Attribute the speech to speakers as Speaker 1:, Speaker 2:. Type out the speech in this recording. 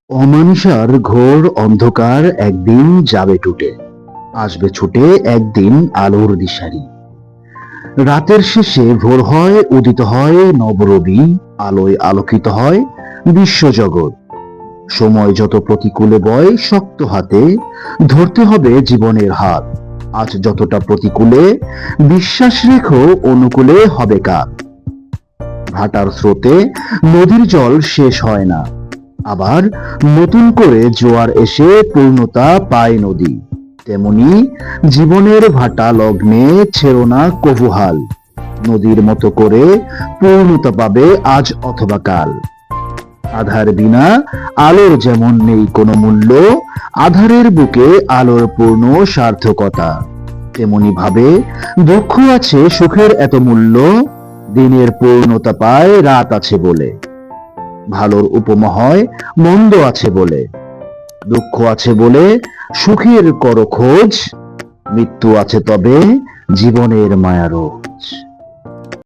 Speaker 1: অমানিসার ঘোর অন্ধকার একদিন যাবে টুটে, আসবে ছুটে একদিন আলোর দিশারি। রাতের শেষে ভোর হয়, উদিত হয় নবরবি, আলোয় আলোকিত হয় বিশ্বজগৎ। সময় যত প্রতিকূলে বয়, শক্ত হাতে ধরতে হবে জীবনের হাত। আজ যতটা প্রতিকূলে, বিশ্বাস রেখো অনুকূলে হবে কাল। ভাটার স্রোতে নদীর জল শেষ হয় না, আবার নতুন করে জোয়ার এসে পূর্ণতা পায় নদী। তেমনি জীবনের ভাটা লগ্নে ছেড়ো না কভু হাল। নদীর মতো করে পূর্ণতা পাবে আজ অথবা কাল। আধার বিনা আলোর যেমন নেই কোনো মূল্য, আধারের বুকে আলোর পূর্ণ সার্থকতা। তেমনি ভাবে দুঃখ আছে সুখের এত মূল্য, দিনের পূর্ণতা পায় রাত আছে বলে। ভালোর উপমা হয় মন্দ আছে বলে, দুঃখ আছে বলে সুখের করো খোঁজ, মৃত্যু আছে তবে জীবনের মায়া রোজ।